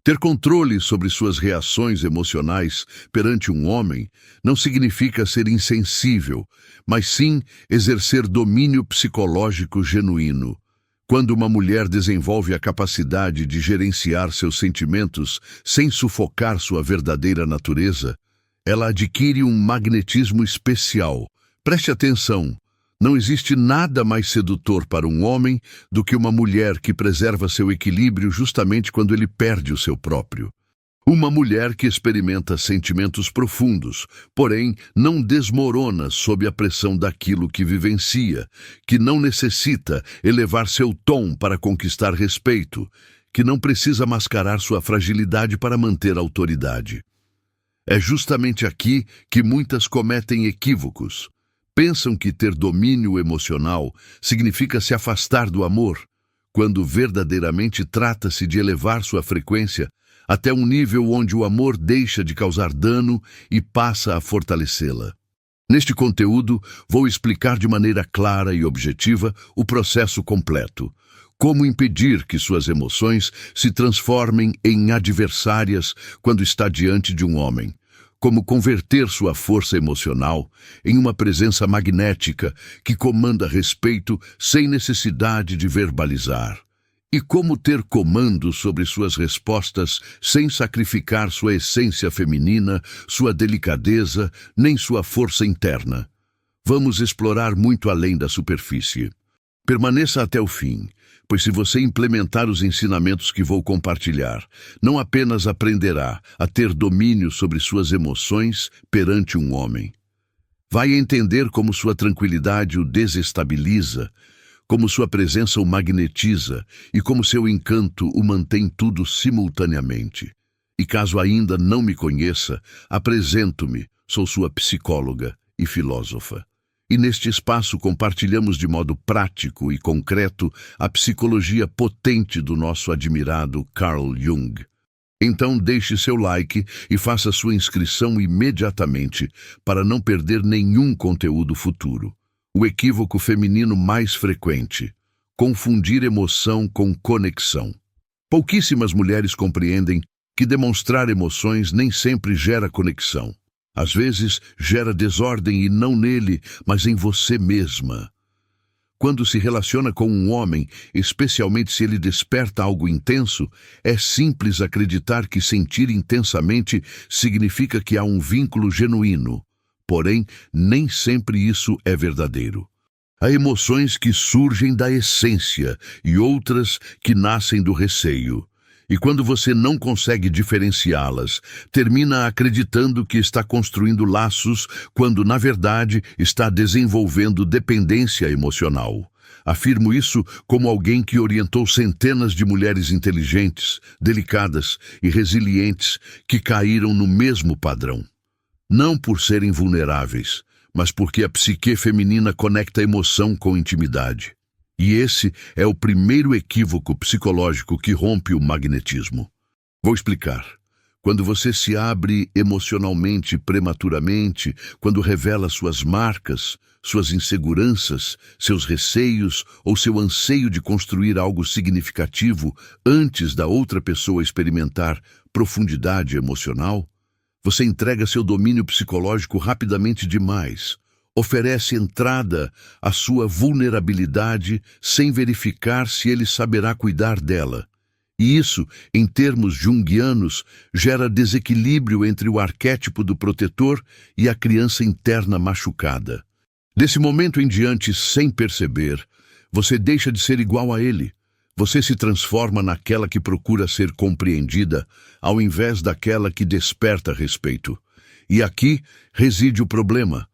Ter controle sobre suas reações emocionais perante um homem não significa ser insensível, mas sim exercer domínio psicológico genuíno. Quando uma mulher desenvolve a capacidade de gerenciar seus sentimentos sem sufocar sua verdadeira natureza, ela adquire um magnetismo especial. Preste atenção. Não existe nada mais sedutor para um homem do que uma mulher que preserva seu equilíbrio justamente quando ele perde o seu próprio. Uma mulher que experimenta sentimentos profundos, porém não desmorona sob a pressão daquilo que vivencia, que não necessita elevar seu tom para conquistar respeito, que não precisa mascarar sua fragilidade para manter autoridade. É justamente aqui que muitas cometem equívocos. Pensam que ter domínio emocional significa se afastar do amor, quando verdadeiramente trata-se de elevar sua frequência até um nível onde o amor deixa de causar dano e passa a fortalecê-la. Neste conteúdo, vou explicar de maneira clara e objetiva o processo completo. Como impedir que suas emoções se transformem em adversárias quando está diante de um homem. Como converter sua força emocional em uma presença magnética que comanda respeito sem necessidade de verbalizar. E como ter comando sobre suas respostas sem sacrificar sua essência feminina, sua delicadeza, nem sua força interna. Vamos explorar muito além da superfície. Permaneça até o fim, pois se você implementar os ensinamentos que vou compartilhar, não apenas aprenderá a ter domínio sobre suas emoções perante um homem. Vai entender como sua tranquilidade o desestabiliza, como sua presença o magnetiza e como seu encanto o mantém tudo simultaneamente. E caso ainda não me conheça, apresento-me, sou sua psicóloga e filósofa. E neste espaço compartilhamos de modo prático e concreto a psicologia potente do nosso admirado Carl Jung. Então deixe seu like e faça sua inscrição imediatamente para não perder nenhum conteúdo futuro. O equívoco feminino mais frequente: confundir emoção com conexão. Pouquíssimas mulheres compreendem que demonstrar emoções nem sempre gera conexão. Às vezes, gera desordem e não nele, mas em você mesma. Quando se relaciona com um homem, especialmente se ele desperta algo intenso, é simples acreditar que sentir intensamente significa que há um vínculo genuíno. Porém, nem sempre isso é verdadeiro. Há emoções que surgem da essência e outras que nascem do receio. E quando você não consegue diferenciá-las, termina acreditando que está construindo laços, quando, na verdade, está desenvolvendo dependência emocional. Afirmo isso como alguém que orientou centenas de mulheres inteligentes, delicadas e resilientes que caíram no mesmo padrão. Não por serem vulneráveis, mas porque a psique feminina conecta emoção com intimidade. E esse é o primeiro equívoco psicológico que rompe o magnetismo. Vou explicar. Quando você se abre emocionalmente prematuramente, quando revela suas marcas, suas inseguranças, seus receios ou seu anseio de construir algo significativo antes da outra pessoa experimentar profundidade emocional, você entrega seu domínio psicológico rapidamente demais. Oferece entrada à sua vulnerabilidade sem verificar se ele saberá cuidar dela. E isso, em termos junguianos, gera desequilíbrio entre o arquétipo do protetor e a criança interna machucada. Desse momento em diante, sem perceber, você deixa de ser igual a ele. Você se transforma naquela que procura ser compreendida, ao invés daquela que desperta respeito. E aqui reside o problema.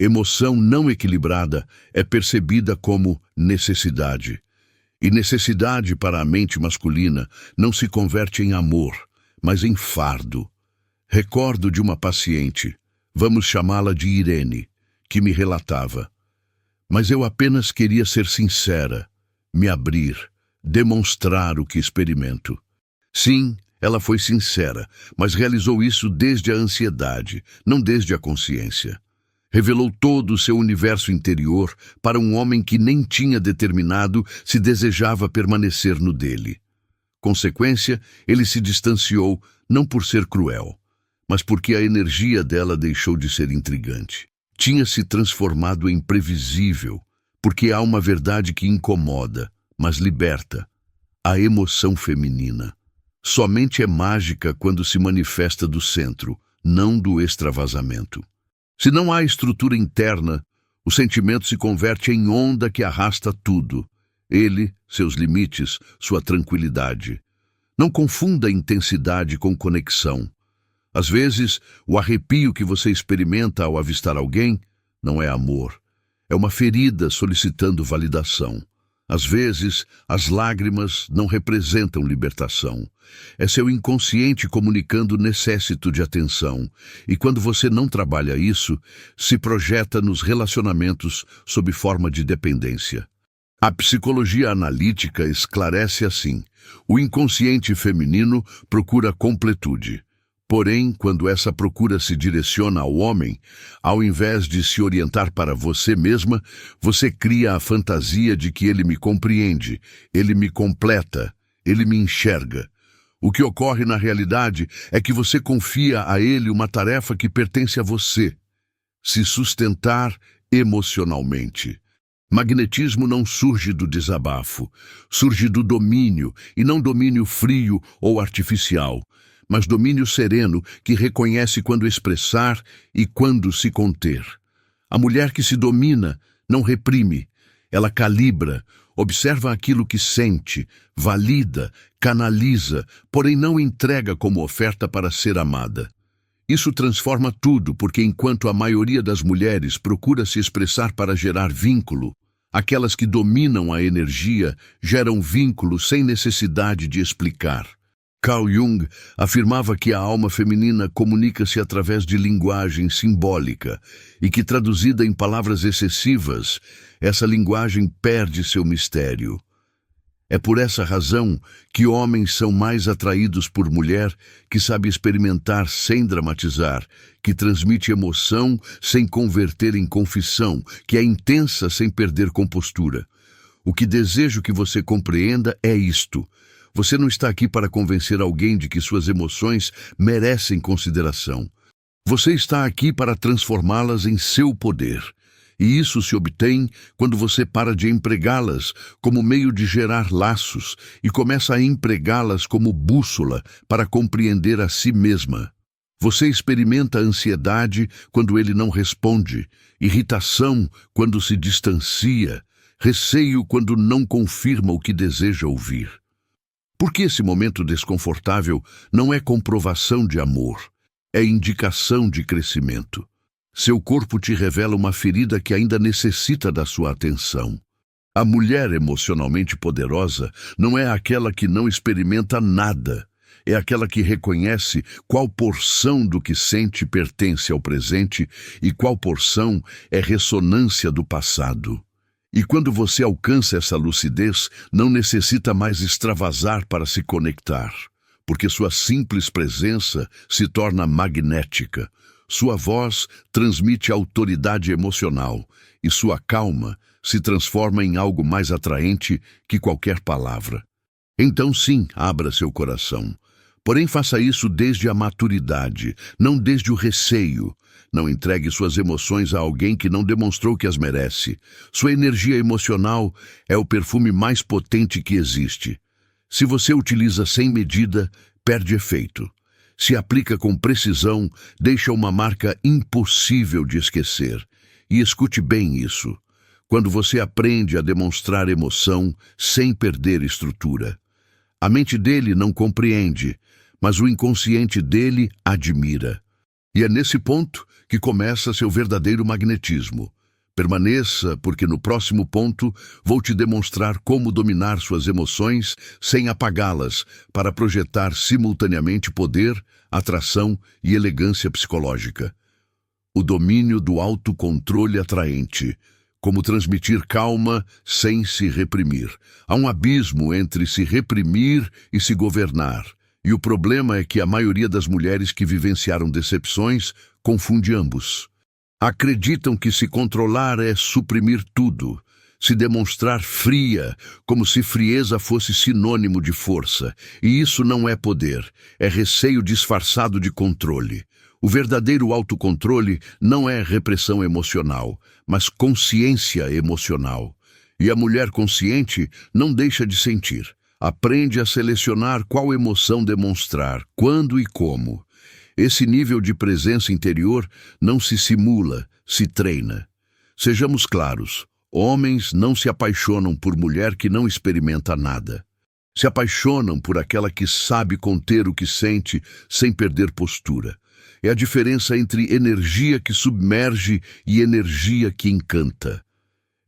Emoção não equilibrada é percebida como necessidade. E necessidade para a mente masculina não se converte em amor, mas em fardo. Recordo de uma paciente, vamos chamá-la de Irene, que me relatava: mas eu apenas queria ser sincera, me abrir, demonstrar o que experimento. Sim, ela foi sincera, mas realizou isso desde a ansiedade, não desde a consciência. Revelou todo o seu universo interior para um homem que nem tinha determinado se desejava permanecer no dele. consequência, ele se distanciou não por ser cruel, mas porque a energia dela deixou de ser intrigante. Tinha se transformado em previsível, porque há uma verdade que incomoda, mas liberta: a emoção feminina. Somente é mágica quando se manifesta do centro, não do extravasamento. Se não há estrutura interna, o sentimento se converte em onda que arrasta tudo. Ele, seus limites, sua tranquilidade. Não confunda intensidade com conexão. Às vezes, o arrepio que você experimenta ao avistar alguém não é amor. É uma ferida solicitando validação. Às vezes, as lágrimas não representam libertação. É seu inconsciente comunicando necessito de atenção. E quando você não trabalha isso, se projeta nos relacionamentos sob forma de dependência. A psicologia analítica esclarece assim: o inconsciente feminino procura completude. Porém, quando essa procura se direciona ao homem, ao invés de se orientar para você mesma, você cria a fantasia de que ele me compreende, ele me completa, ele me enxerga. O que ocorre na realidade é que você confia a ele uma tarefa que pertence a você: se sustentar emocionalmente. Magnetismo não surge do desabafo, surge do domínio, e não domínio frio ou artificial, mas domínio sereno que reconhece quando expressar e quando se conter. A mulher que se domina não reprime, ela calibra, observa aquilo que sente, valida, canaliza, porém não entrega como oferta para ser amada. Isso transforma tudo, porque enquanto a maioria das mulheres procura se expressar para gerar vínculo, aquelas que dominam a energia geram vínculo sem necessidade de explicar. Carl Jung afirmava que a alma feminina comunica-se através de linguagem simbólica e que, traduzida em palavras excessivas, essa linguagem perde seu mistério. É por essa razão que homens são mais atraídos por mulher que sabe experimentar sem dramatizar, que transmite emoção sem converter em confissão, que é intensa sem perder compostura. O que desejo que você compreenda é isto: você não está aqui para convencer alguém de que suas emoções merecem consideração. Você está aqui para transformá-las em seu poder. E isso se obtém quando você para de empregá-las como meio de gerar laços e começa a empregá-las como bússola para compreender a si mesma. Você experimenta ansiedade quando ele não responde, irritação quando se distancia, receio quando não confirma o que deseja ouvir. Porque esse momento desconfortável não é comprovação de amor, é indicação de crescimento. Seu corpo te revela uma ferida que ainda necessita da sua atenção. A mulher emocionalmente poderosa não é aquela que não experimenta nada, é aquela que reconhece qual porção do que sente pertence ao presente e qual porção é ressonância do passado. E quando você alcança essa lucidez, não necessita mais extravasar para se conectar, porque sua simples presença se torna magnética. Sua voz transmite autoridade emocional e sua calma se transforma em algo mais atraente que qualquer palavra. Então sim, abra seu coração. Porém, faça isso desde a maturidade, não desde o receio. Não entregue suas emoções a alguém que não demonstrou que as merece. Sua energia emocional é o perfume mais potente que existe. Se você utiliza sem medida, perde efeito. Se aplica com precisão, deixa uma marca impossível de esquecer. E escute bem isso: quando você aprende a demonstrar emoção sem perder estrutura. A mente dele não compreende, mas o inconsciente dele admira. E é nesse ponto que começa seu verdadeiro magnetismo. Permaneça, porque no próximo ponto vou te demonstrar como dominar suas emoções sem apagá-las, para projetar simultaneamente poder, atração e elegância psicológica. O domínio do autocontrole atraente. Como transmitir calma sem se reprimir. Há um abismo entre se reprimir e se governar. E o problema é que a maioria das mulheres que vivenciaram decepções confunde ambos. Acreditam que se controlar é suprimir tudo, se demonstrar fria, como se frieza fosse sinônimo de força. E isso não é poder, é receio disfarçado de controle. O verdadeiro autocontrole não é repressão emocional, mas consciência emocional. E a mulher consciente não deixa de sentir. Aprende a selecionar qual emoção demonstrar, quando e como. Esse nível de presença interior não se simula, se treina. Sejamos claros, homens não se apaixonam por mulher que não experimenta nada. Se apaixonam por aquela que sabe conter o que sente sem perder postura. É a diferença entre energia que submerge e energia que encanta.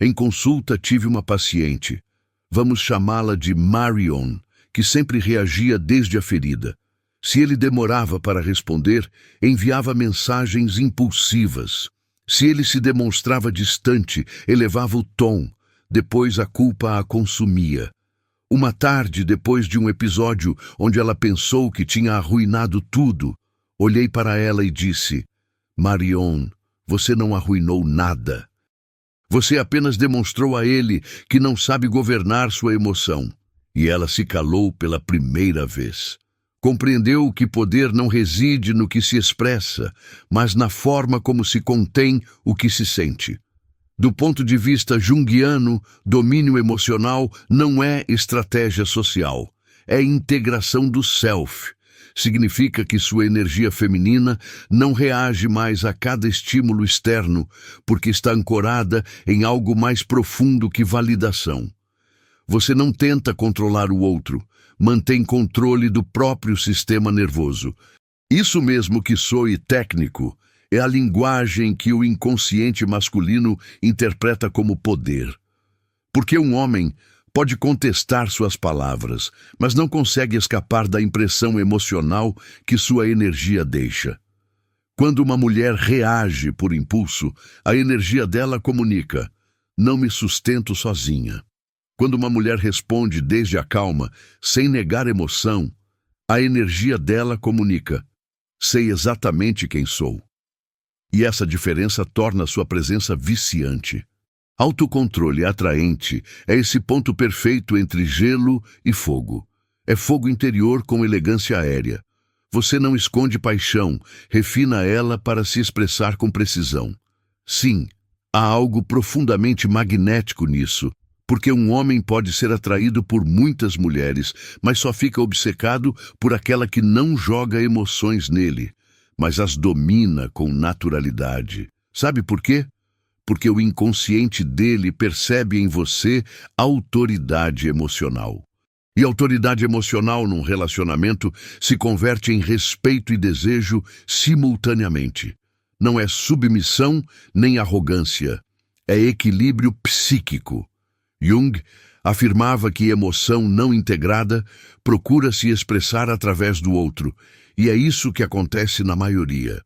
Em consulta tive uma paciente, vamos chamá-la de Marion, que sempre reagia desde a ferida. Se ele demorava para responder, enviava mensagens impulsivas. Se ele se demonstrava distante, elevava o tom. Depois a culpa a consumia. Uma tarde, depois de um episódio onde ela pensou que tinha arruinado tudo, olhei para ela e disse: Marion, você não arruinou nada. Você apenas demonstrou a ele que não sabe governar sua emoção. E ela se calou pela primeira vez. Compreendeu que poder não reside no que se expressa, mas na forma como se contém o que se sente. Do ponto de vista junguiano, domínio emocional não é estratégia social, é integração do self. Significa que sua energia feminina não reage mais a cada estímulo externo, porque está ancorada em algo mais profundo que validação. Você não tenta controlar o outro, mantém controle do próprio sistema nervoso. Isso mesmo que soe técnico, é a linguagem que o inconsciente masculino interpreta como poder. Porque um homem pode contestar suas palavras, mas não consegue escapar da impressão emocional que sua energia deixa. Quando uma mulher reage por impulso, a energia dela comunica: não me sustento sozinha. Quando uma mulher responde desde a calma, sem negar emoção, a energia dela comunica: sei exatamente quem sou. E essa diferença torna sua presença viciante. Autocontrole atraente é esse ponto perfeito entre gelo e fogo. É fogo interior com elegância aérea. Você não esconde paixão, refina ela para se expressar com precisão. Sim, há algo profundamente magnético nisso, porque um homem pode ser atraído por muitas mulheres, mas só fica obcecado por aquela que não joga emoções nele, mas as domina com naturalidade. Sabe por quê? Porque o inconsciente dele percebe em você autoridade emocional. E autoridade emocional num relacionamento se converte em respeito e desejo simultaneamente. Não é submissão nem arrogância, é equilíbrio psíquico. Jung afirmava que emoção não integrada procura se expressar através do outro, e é isso que acontece na maioria.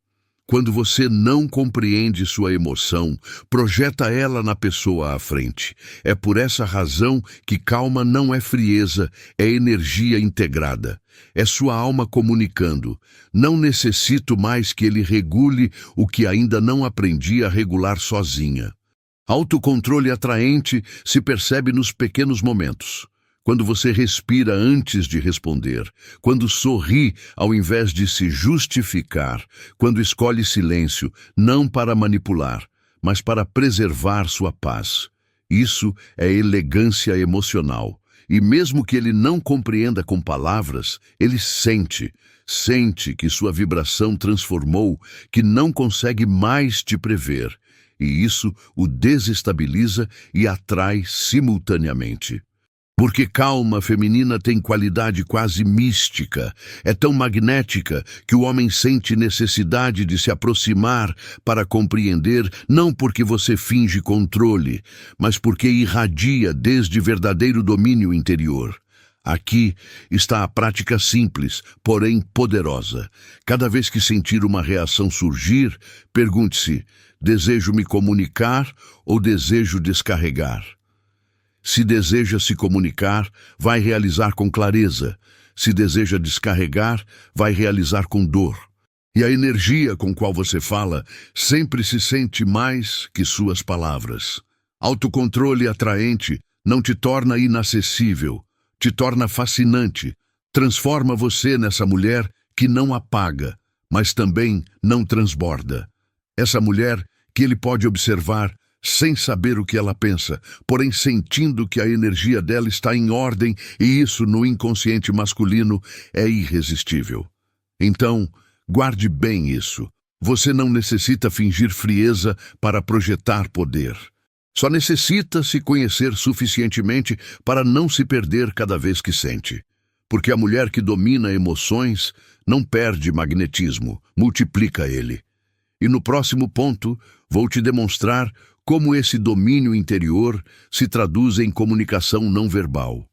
Quando você não compreende sua emoção, projeta ela na pessoa à frente. É por essa razão que calma não é frieza, é energia integrada. É sua alma comunicando: não necessito mais que ele regule o que ainda não aprendi a regular sozinha. Autocontrole atraente se percebe nos pequenos momentos. Quando você respira antes de responder, quando sorri ao invés de se justificar, quando escolhe silêncio, não para manipular, mas para preservar sua paz. Isso é elegância emocional. E mesmo que ele não compreenda com palavras, ele sente que sua vibração transformou, que não consegue mais te prever. E isso o desestabiliza e atrai simultaneamente. Porque calma feminina tem qualidade quase mística, é tão magnética que o homem sente necessidade de se aproximar para compreender, não porque você finge controle, mas porque irradia desde verdadeiro domínio interior. Aqui está a prática simples, porém poderosa. Cada vez que sentir uma reação surgir, pergunte-se: desejo me comunicar ou desejo descarregar? Se deseja se comunicar, vai realizar com clareza. Se deseja descarregar, vai realizar com dor. E a energia com qual você fala sempre se sente mais que suas palavras. Autocontrole atraente não te torna inacessível, te torna fascinante, transforma você nessa mulher que não apaga, mas também não transborda. Essa mulher que ele pode observar sem saber o que ela pensa, porém sentindo que a energia dela está em ordem e isso no inconsciente masculino é irresistível. Então, guarde bem isso. Você não necessita fingir frieza para projetar poder. Só necessita se conhecer suficientemente para não se perder cada vez que sente. Porque a mulher que domina emoções não perde magnetismo, multiplica ele. E no próximo ponto, vou te demonstrar como esse domínio interior se traduz em comunicação não verbal.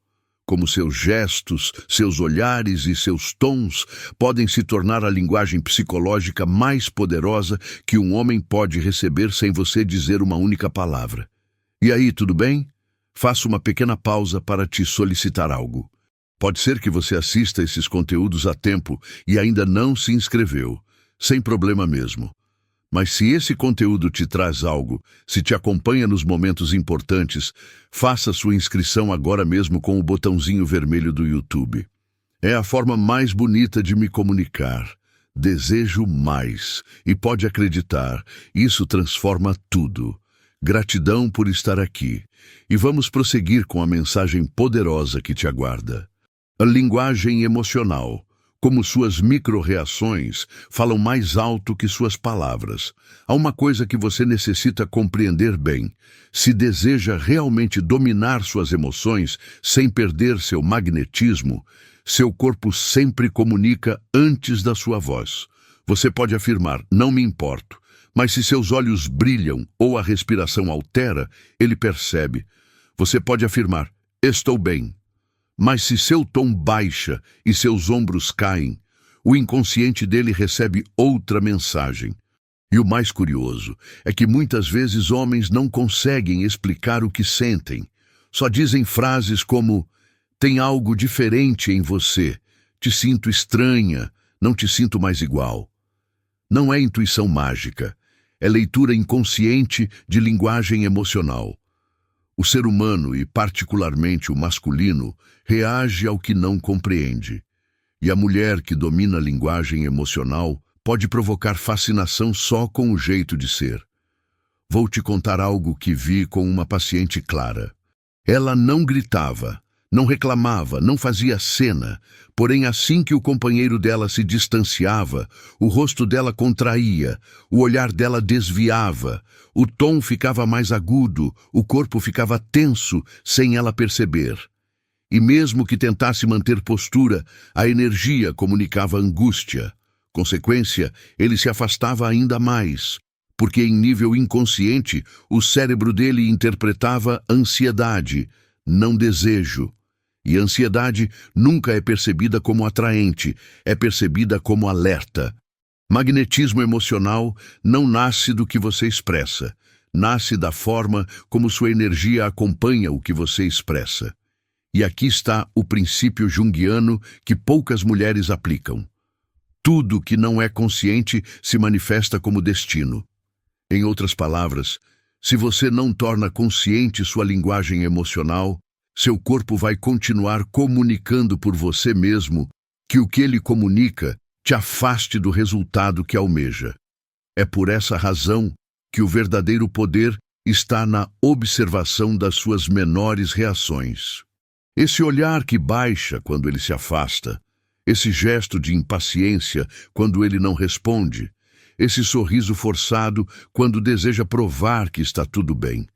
Como seus gestos, seus olhares e seus tons podem se tornar a linguagem psicológica mais poderosa que um homem pode receber sem você dizer uma única palavra. E aí, tudo bem? Faço uma pequena pausa para te solicitar algo. Pode ser que você assista esses conteúdos a tempo e ainda não se inscreveu. Sem problema mesmo. Mas se esse conteúdo te traz algo, se te acompanha nos momentos importantes, faça sua inscrição agora mesmo com o botãozinho vermelho do YouTube. É a forma mais bonita de me comunicar. Desejo mais. E pode acreditar, isso transforma tudo. Gratidão por estar aqui. E vamos prosseguir com a mensagem poderosa que te aguarda. A linguagem emocional. Como suas micro-reações falam mais alto que suas palavras. Há uma coisa que você necessita compreender bem. Se deseja realmente dominar suas emoções sem perder seu magnetismo, seu corpo sempre comunica antes da sua voz. Você pode afirmar, não me importo, mas se seus olhos brilham ou a respiração altera, ele percebe. Você pode afirmar, estou bem. Mas se seu tom baixa e seus ombros caem, o inconsciente dele recebe outra mensagem. E o mais curioso é que muitas vezes homens não conseguem explicar o que sentem. Só dizem frases como, tem algo diferente em você, te sinto estranha, não te sinto mais igual. Não é intuição mágica, é leitura inconsciente de linguagem emocional. O ser humano, e particularmente o masculino, reage ao que não compreende. E a mulher que domina a linguagem emocional pode provocar fascinação só com o jeito de ser. Vou te contar algo que vi com uma paciente clara. Ela não gritava, não reclamava, não fazia cena, porém assim que o companheiro dela se distanciava, o rosto dela contraía, o olhar dela desviava, o tom ficava mais agudo, o corpo ficava tenso sem ela perceber. E mesmo que tentasse manter postura, a energia comunicava angústia. Consequência, ele se afastava ainda mais, porque em nível inconsciente, o cérebro dele interpretava ansiedade, não desejo. E ansiedade nunca é percebida como atraente, é percebida como alerta. Magnetismo emocional não nasce do que você expressa, nasce da forma como sua energia acompanha o que você expressa. E aqui está o princípio junguiano que poucas mulheres aplicam. Tudo que não é consciente se manifesta como destino. Em outras palavras, se você não torna consciente sua linguagem emocional, seu corpo vai continuar comunicando por você mesmo que o que ele comunica te afaste do resultado que almeja. É por essa razão que o verdadeiro poder está na observação das suas menores reações. Esse olhar que baixa quando ele se afasta, esse gesto de impaciência quando ele não responde, esse sorriso forçado quando deseja provar que está tudo bem.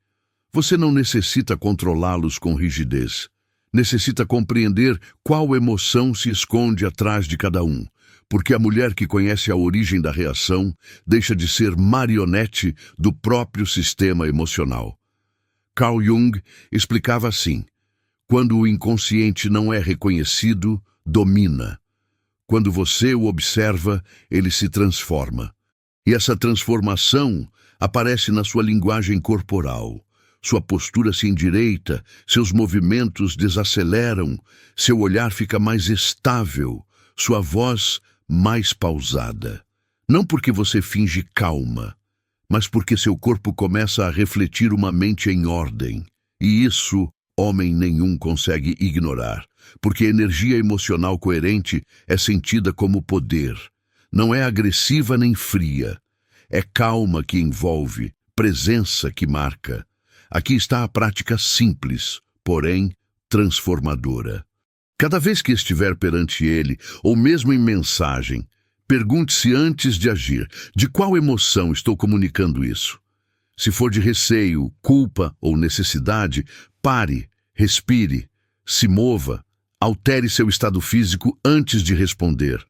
Você não necessita controlá-los com rigidez. Necessita compreender qual emoção se esconde atrás de cada um, porque a mulher que conhece a origem da reação deixa de ser marionete do próprio sistema emocional. Carl Jung explicava assim: quando o inconsciente não é reconhecido, domina. Quando você o observa, ele se transforma. E essa transformação aparece na sua linguagem corporal. Sua postura se endireita, seus movimentos desaceleram, seu olhar fica mais estável, sua voz mais pausada. Não porque você finge calma, mas porque seu corpo começa a refletir uma mente em ordem. E isso, homem nenhum consegue ignorar, porque a energia emocional coerente é sentida como poder. Não é agressiva nem fria. É calma que envolve, presença que marca. Aqui está a prática simples, porém transformadora. Cada vez que estiver perante ele, ou mesmo em mensagem, pergunte-se antes de agir, de qual emoção estou comunicando isso? Se for de receio, culpa ou necessidade, pare, respire, se mova, altere seu estado físico antes de responder.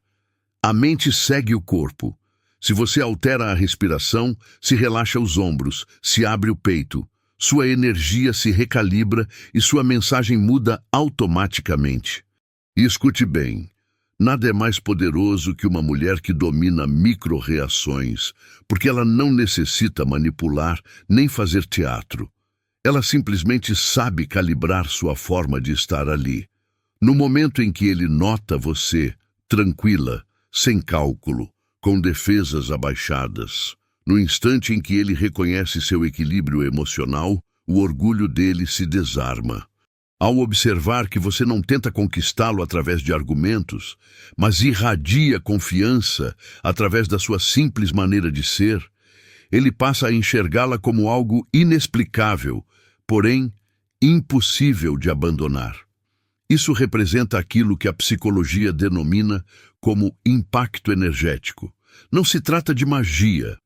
A mente segue o corpo. Se você altera a respiração, se relaxa os ombros, se abre o peito. Sua energia se recalibra e sua mensagem muda automaticamente. E escute bem, nada é mais poderoso que uma mulher que domina micro-reações, porque ela não necessita manipular nem fazer teatro. Ela simplesmente sabe calibrar sua forma de estar ali. No momento em que ele nota você, tranquila, sem cálculo, com defesas abaixadas, no instante em que ele reconhece seu equilíbrio emocional, o orgulho dele se desarma. Ao observar que você não tenta conquistá-lo através de argumentos, mas irradia confiança através da sua simples maneira de ser, ele passa a enxergá-la como algo inexplicável, porém impossível de abandonar. Isso representa aquilo que a psicologia denomina como impacto energético. Não se trata de magia,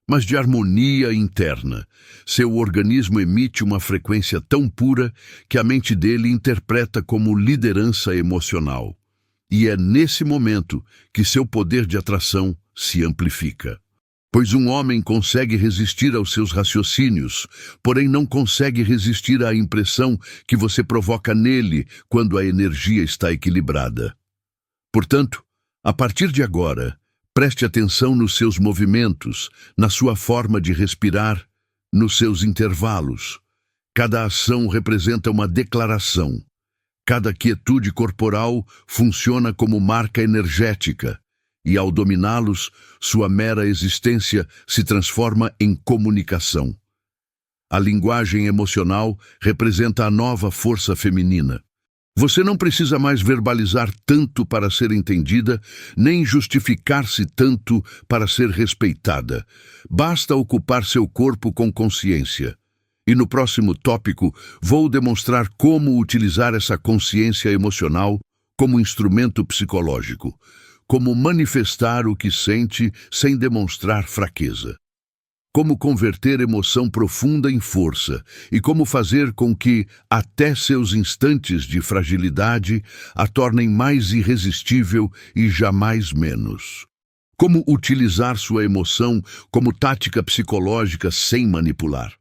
mas de harmonia interna. Seu organismo emite uma frequência tão pura que a mente dele interpreta como liderança emocional. E é nesse momento que seu poder de atração se amplifica. Pois um homem consegue resistir aos seus raciocínios, porém não consegue resistir à impressão que você provoca nele quando a energia está equilibrada. Portanto, a partir de agora, preste atenção nos seus movimentos, na sua forma de respirar, nos seus intervalos. Cada ação representa uma declaração. Cada quietude corporal funciona como marca energética. E ao dominá-los, sua mera existência se transforma em comunicação. A linguagem emocional representa a nova força feminina. Você não precisa mais verbalizar tanto para ser entendida, nem justificar-se tanto para ser respeitada. Basta ocupar seu corpo com consciência. E no próximo tópico, vou demonstrar como utilizar essa consciência emocional como instrumento psicológico. Como manifestar o que sente sem demonstrar fraqueza. Como converter emoção profunda em força e como fazer com que, até seus instantes de fragilidade, a tornem mais irresistível e jamais menos. Como utilizar sua emoção como tática psicológica sem manipular.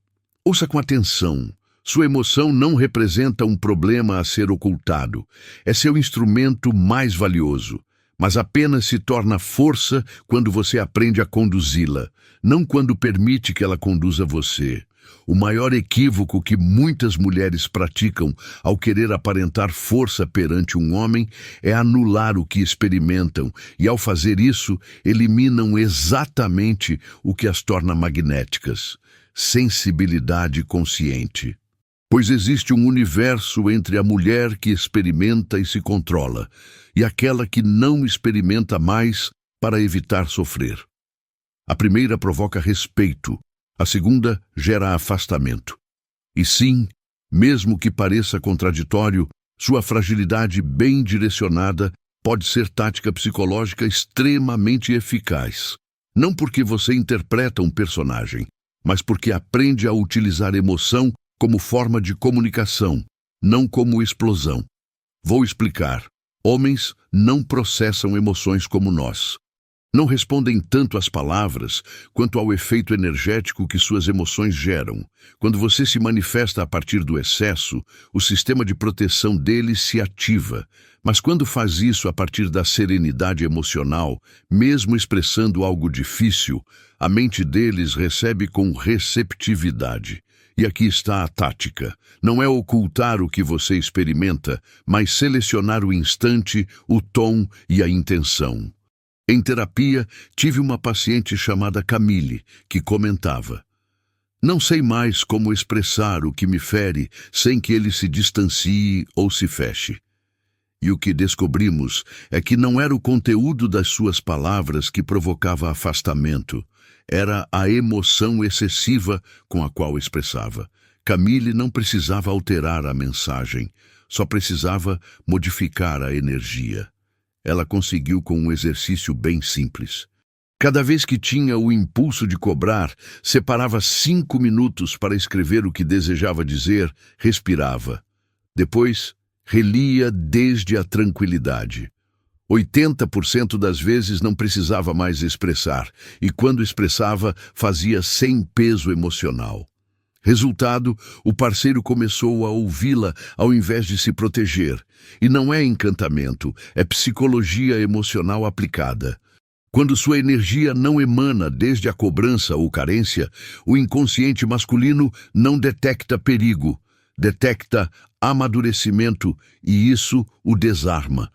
Ouça com atenção. Sua emoção não representa um problema a ser ocultado. É seu instrumento mais valioso. Mas apenas se torna força quando você aprende a conduzi-la, não quando permite que ela conduza você. O maior equívoco que muitas mulheres praticam ao querer aparentar força perante um homem é anular o que experimentam e, ao fazer isso, eliminam exatamente o que as torna magnéticas. Sensibilidade consciente. Pois existe um universo entre a mulher que experimenta e se controla, e aquela que não experimenta mais para evitar sofrer. A primeira provoca respeito, a segunda gera afastamento. E sim, mesmo que pareça contraditório, sua fragilidade bem direcionada pode ser tática psicológica extremamente eficaz. Não porque você interpreta um personagem, mas porque aprende a utilizar emoção como forma de comunicação, não como explosão. Vou explicar. Homens não processam emoções como nós. Não respondem tanto às palavras quanto ao efeito energético que suas emoções geram. Quando você se manifesta a partir do excesso, o sistema de proteção deles se ativa. Mas quando faz isso a partir da serenidade emocional, mesmo expressando algo difícil, a mente deles recebe com receptividade. E aqui está a tática. Não é ocultar o que você experimenta, mas selecionar o instante, o tom e a intenção. Em terapia, tive uma paciente chamada Camille, que comentava: "Não sei mais como expressar o que me fere sem que ele se distancie ou se feche." E o que descobrimos é que não era o conteúdo das suas palavras que provocava afastamento, era a emoção excessiva com a qual expressava. Camille não precisava alterar a mensagem, só precisava modificar a energia. Ela conseguiu com um exercício bem simples. Cada vez que tinha o impulso de cobrar, separava 5 minutos para escrever o que desejava dizer, respirava. Depois, relia desde a tranquilidade. 80% das vezes não precisava mais expressar, e quando expressava, fazia sem peso emocional. Resultado, o parceiro começou a ouvi-la ao invés de se proteger. E não é encantamento, é psicologia emocional aplicada. Quando sua energia não emana desde a cobrança ou carência, o inconsciente masculino não detecta perigo, detecta amadurecimento e isso o desarma.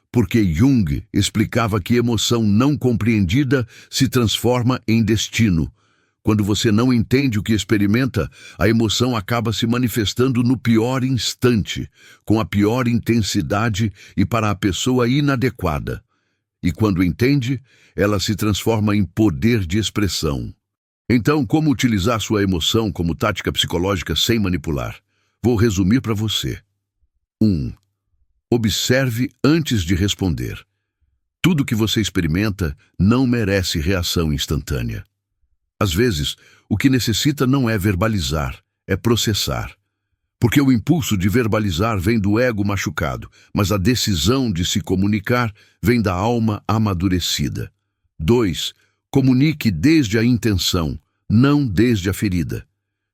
Porque Jung explicava que emoção não compreendida se transforma em destino. Quando você não entende o que experimenta, a emoção acaba se manifestando no pior instante, com a pior intensidade e para a pessoa inadequada. E quando entende, ela se transforma em poder de expressão. Então, como utilizar sua emoção como tática psicológica sem manipular? Vou resumir para você. 1. Observe antes de responder. Tudo que você experimenta não merece reação instantânea. Às vezes, o que necessita não é verbalizar, é processar. Porque o impulso de verbalizar vem do ego machucado, mas a decisão de se comunicar vem da alma amadurecida. 2. Comunique desde a intenção, não desde a ferida.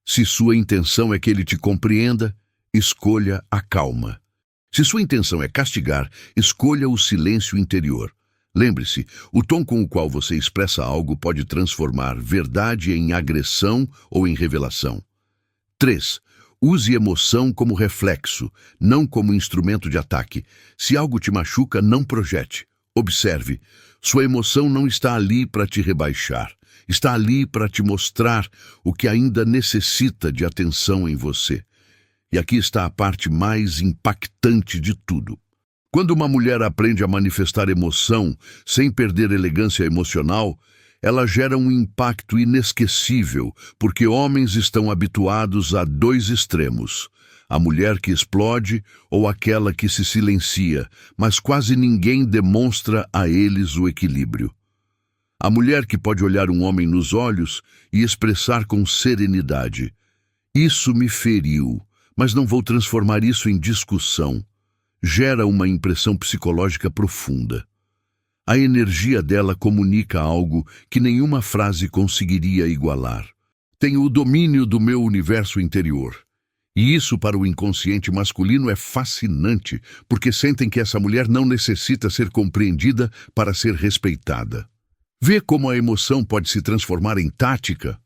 Se sua intenção é que ele te compreenda, escolha a calma. Se sua intenção é castigar, escolha o silêncio interior. Lembre-se, o tom com o qual você expressa algo pode transformar verdade em agressão ou em revelação. 3. Use emoção como reflexo, não como instrumento de ataque. Se algo te machuca, não projete. Observe, sua emoção não está ali para te rebaixar. Está ali para te mostrar o que ainda necessita de atenção em você. E aqui está a parte mais impactante de tudo. Quando uma mulher aprende a manifestar emoção sem perder elegância emocional, ela gera um impacto inesquecível, porque homens estão habituados a 2 extremos: a mulher que explode ou aquela que se silencia, mas quase ninguém demonstra a eles o equilíbrio. A mulher que pode olhar um homem nos olhos e expressar com serenidade: "Isso me feriu, mas não vou transformar isso em discussão." Gera uma impressão psicológica profunda. A energia dela comunica algo que nenhuma frase conseguiria igualar. Tenho o domínio do meu universo interior. E isso para o inconsciente masculino é fascinante, porque sentem que essa mulher não necessita ser compreendida para ser respeitada. Vê como a emoção pode se transformar em tática?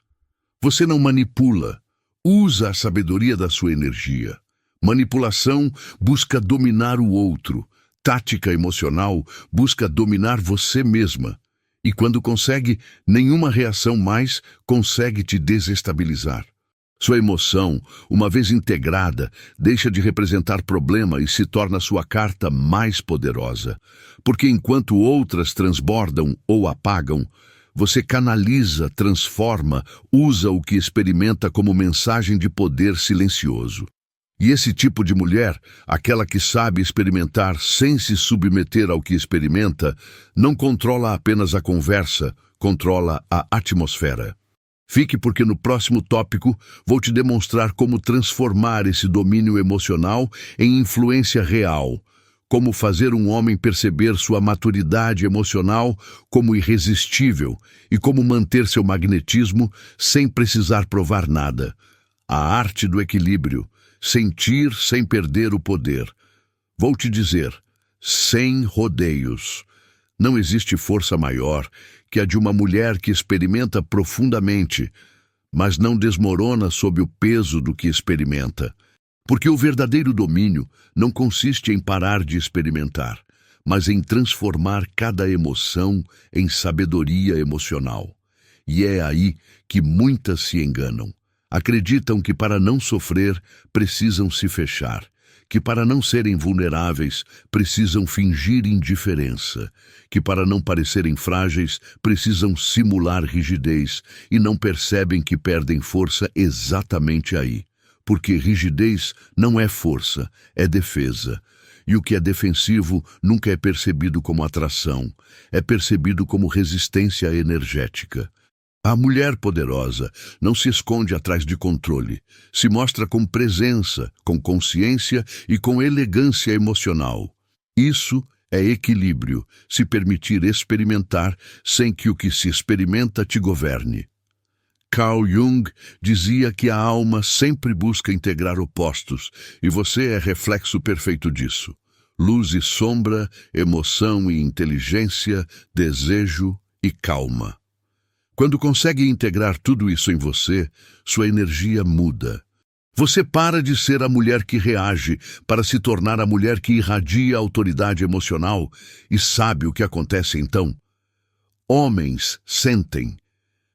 Você não manipula, usa a sabedoria da sua energia. Manipulação busca dominar o outro. Tática emocional busca dominar você mesma. E quando consegue, nenhuma reação mais consegue te desestabilizar. Sua emoção, uma vez integrada, deixa de representar problema e se torna sua carta mais poderosa. Porque enquanto outras transbordam ou apagam, você canaliza, transforma, usa o que experimenta como mensagem de poder silencioso. E esse tipo de mulher, aquela que sabe experimentar sem se submeter ao que experimenta, não controla apenas a conversa, controla a atmosfera. Fique porque no próximo tópico vou te demonstrar como transformar esse domínio emocional em influência real, como fazer um homem perceber sua maturidade emocional como irresistível e como manter seu magnetismo sem precisar provar nada. A arte do equilíbrio. Sentir sem perder o poder. Vou te dizer, sem rodeios. Não existe força maior que a de uma mulher que experimenta profundamente, mas não desmorona sob o peso do que experimenta. Porque o verdadeiro domínio não consiste em parar de experimentar, mas em transformar cada emoção em sabedoria emocional. E é aí que muitas se enganam. Acreditam que para não sofrer, precisam se fechar, que para não serem vulneráveis, precisam fingir indiferença, que para não parecerem frágeis, precisam simular rigidez e não percebem que perdem força exatamente aí. Porque rigidez não é força, é defesa. E o que é defensivo nunca é percebido como atração, é percebido como resistência energética. A mulher poderosa não se esconde atrás de controle, se mostra com presença, com consciência e com elegância emocional. Isso é equilíbrio, se permitir experimentar sem que o que se experimenta te governe. Carl Jung dizia que a alma sempre busca integrar opostos, e você é reflexo perfeito disso. Luz e sombra, emoção e inteligência, desejo e calma. Quando consegue integrar tudo isso em você, sua energia muda. Você para de ser a mulher que reage para se tornar a mulher que irradia autoridade emocional. E sabe o que acontece então? Homens sentem.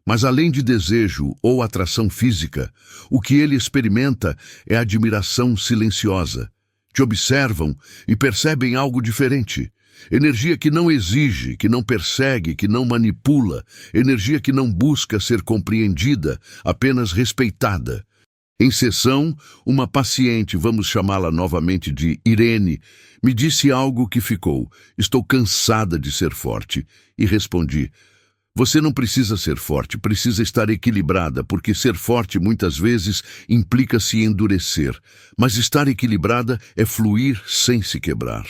Mas além de desejo ou atração física, o que ele experimenta é admiração silenciosa. Te observam e percebem algo diferente. Energia que não exige, que não persegue, que não manipula. Energia que não busca ser compreendida, apenas respeitada. Em sessão, uma paciente, vamos chamá-la novamente de Irene, me disse algo que ficou: estou cansada de ser forte. E respondi: você não precisa ser forte, precisa estar equilibrada, porque ser forte muitas vezes implica se endurecer, mas estar equilibrada é fluir sem se quebrar.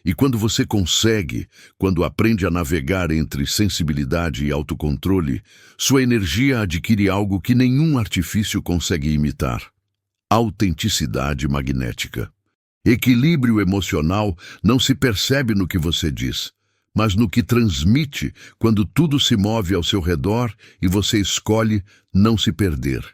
E quando você consegue, quando aprende a navegar entre sensibilidade e autocontrole, sua energia adquire algo que nenhum artifício consegue imitar: autenticidade magnética. Equilíbrio emocional não se percebe no que você diz, mas no que transmite quando tudo se move ao seu redor e você escolhe não se perder.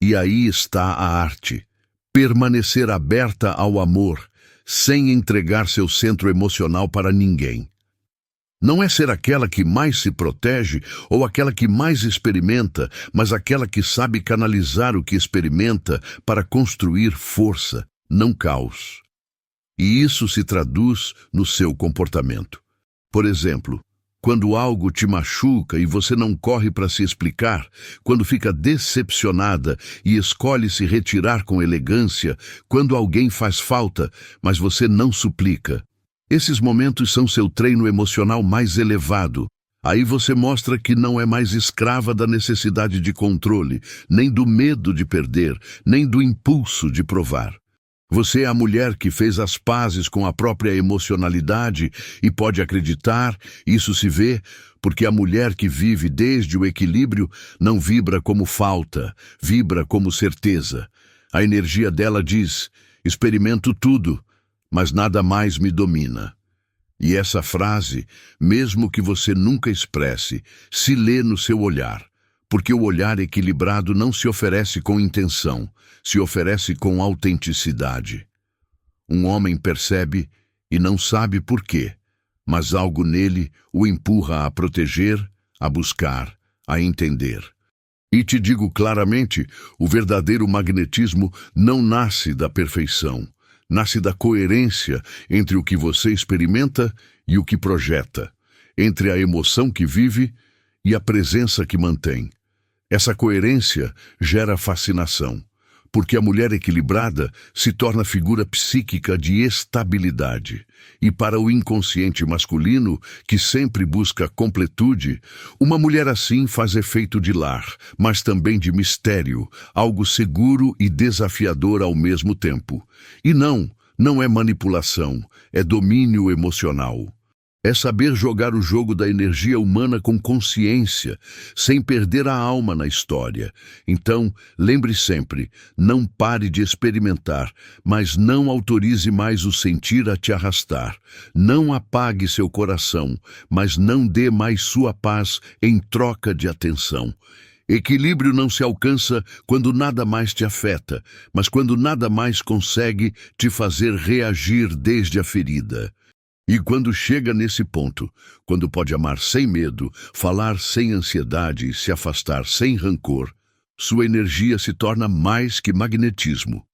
E aí está a arte: permanecer aberta ao amor, sem entregar seu centro emocional para ninguém. Não é ser aquela que mais se protege ou aquela que mais experimenta, mas aquela que sabe canalizar o que experimenta para construir força, não caos. E isso se traduz no seu comportamento. Por exemplo, quando algo te machuca e você não corre para se explicar, quando fica decepcionada e escolhe se retirar com elegância, quando alguém faz falta, mas você não suplica. Esses momentos são seu treino emocional mais elevado. Aí você mostra que não é mais escrava da necessidade de controle, nem do medo de perder, nem do impulso de provar. Você é a mulher que fez as pazes com a própria emocionalidade e pode acreditar, isso se vê, porque a mulher que vive desde o equilíbrio não vibra como falta, vibra como certeza. A energia dela diz: experimento tudo, mas nada mais me domina. E essa frase, mesmo que você nunca expresse, se lê no seu olhar, porque o olhar equilibrado não se oferece com intenção, se oferece com autenticidade. Um homem percebe e não sabe por quê, mas algo nele o empurra a proteger, a buscar, a entender. E te digo claramente, o verdadeiro magnetismo não nasce da perfeição, nasce da coerência entre o que você experimenta e o que projeta, entre a emoção que vive e a presença que mantém. Essa coerência gera fascinação, porque a mulher equilibrada se torna figura psíquica de estabilidade. E para o inconsciente masculino, que sempre busca completude, uma mulher assim faz efeito de lar, mas também de mistério, algo seguro e desafiador ao mesmo tempo. E não é manipulação, é domínio emocional. É saber jogar o jogo da energia humana com consciência, sem perder a alma na história. Então, lembre sempre, não pare de experimentar, mas não autorize mais o sentir a te arrastar. Não apague seu coração, mas não dê mais sua paz em troca de atenção. Equilíbrio não se alcança quando nada mais te afeta, mas quando nada mais consegue te fazer reagir desde a ferida. E quando chega nesse ponto, quando pode amar sem medo, falar sem ansiedade e se afastar sem rancor, sua energia se torna mais que magnetismo.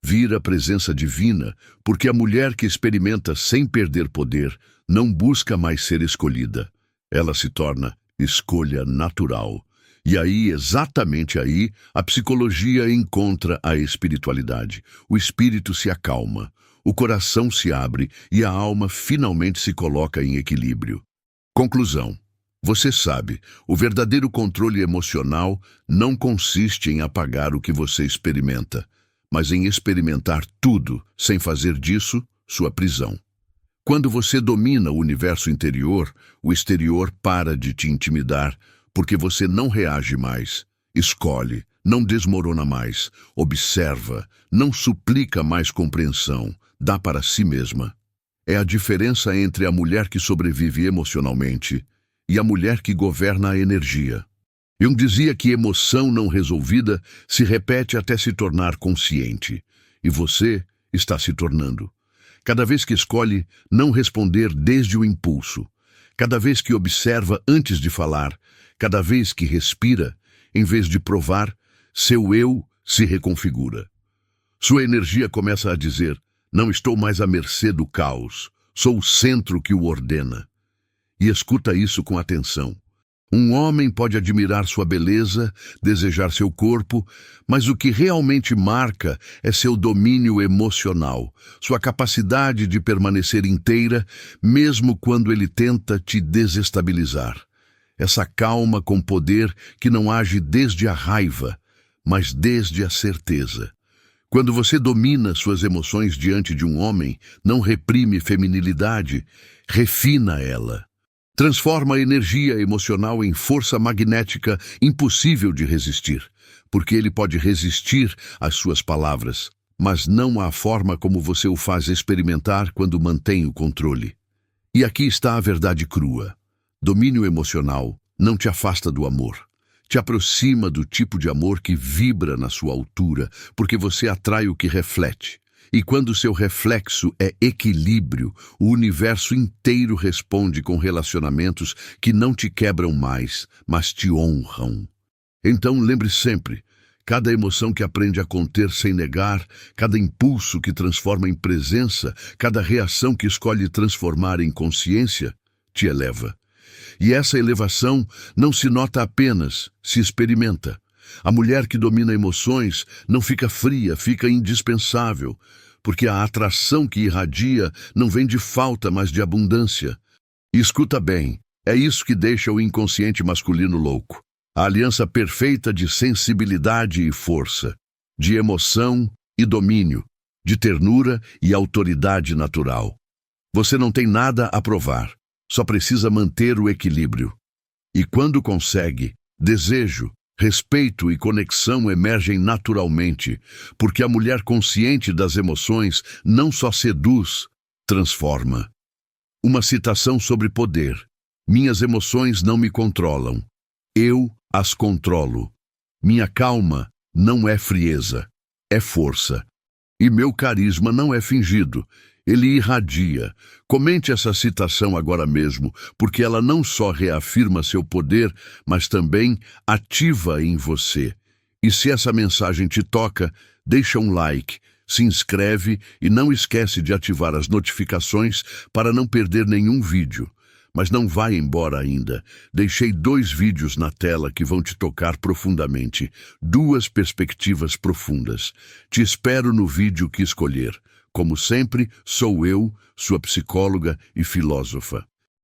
Vira presença divina, porque a mulher que experimenta sem perder poder não busca mais ser escolhida. Ela se torna escolha natural. E aí, exatamente aí, a psicologia encontra a espiritualidade. O espírito se acalma, o coração se abre e a alma finalmente se coloca em equilíbrio. Conclusão. Você sabe, o verdadeiro controle emocional não consiste em apagar o que você experimenta, mas em experimentar tudo sem fazer disso sua prisão. Quando você domina o universo interior, o exterior para de te intimidar, porque você não reage mais, escolhe, não desmorona mais, observa, não suplica mais compreensão, dá para si mesma. É a diferença entre a mulher que sobrevive emocionalmente e a mulher que governa a energia. Jung dizia que emoção não resolvida se repete até se tornar consciente, e você está se tornando. Cada vez que escolhe não responder desde o impulso, cada vez que observa antes de falar, cada vez que respira, em vez de provar, seu eu se reconfigura. Sua energia começa a dizer, não estou mais à mercê do caos, sou o centro que o ordena. E escuta isso com atenção. Um homem pode admirar sua beleza, desejar seu corpo, mas o que realmente marca é seu domínio emocional, sua capacidade de permanecer inteira, mesmo quando ele tenta te desestabilizar. Essa calma com poder que não age desde a raiva, mas desde a certeza. Quando você domina suas emoções diante de um homem, não reprime feminilidade, refina ela. Transforma a energia emocional em força magnética impossível de resistir, porque ele pode resistir às suas palavras, mas não à forma como você o faz experimentar quando mantém o controle. E aqui está a verdade crua. Domínio emocional não te afasta do amor. Te aproxima do tipo de amor que vibra na sua altura, porque você atrai o que reflete. E quando seu reflexo é equilíbrio, o universo inteiro responde com relacionamentos que não te quebram mais, mas te honram. Então lembre sempre, cada emoção que aprende a conter sem negar, cada impulso que transforma em presença, cada reação que escolhe transformar em consciência, te eleva. E essa elevação não se nota apenas, se experimenta. A mulher que domina emoções não fica fria, fica indispensável, porque a atração que irradia não vem de falta, mas de abundância. E escuta bem, é isso que deixa o inconsciente masculino louco. A aliança perfeita de sensibilidade e força, de emoção e domínio, de ternura e autoridade natural. Você não tem nada a provar. Só precisa manter o equilíbrio. E quando consegue, desejo, respeito e conexão emergem naturalmente, porque a mulher consciente das emoções não só seduz, transforma. Uma citação sobre poder. Minhas emoções não me controlam. Eu as controlo. Minha calma não é frieza, é força. E meu carisma não é fingido. Ele irradia. Comente essa citação agora mesmo, porque ela não só reafirma seu poder, mas também ativa em você. E se essa mensagem te toca, deixa um like, se inscreve e não esquece de ativar as notificações para não perder nenhum vídeo. Mas não vai embora ainda. Deixei 2 vídeos na tela que vão te tocar profundamente. 2 perspectivas profundas. Te espero no vídeo que escolher. Como sempre, sou eu, sua psicóloga e filósofa.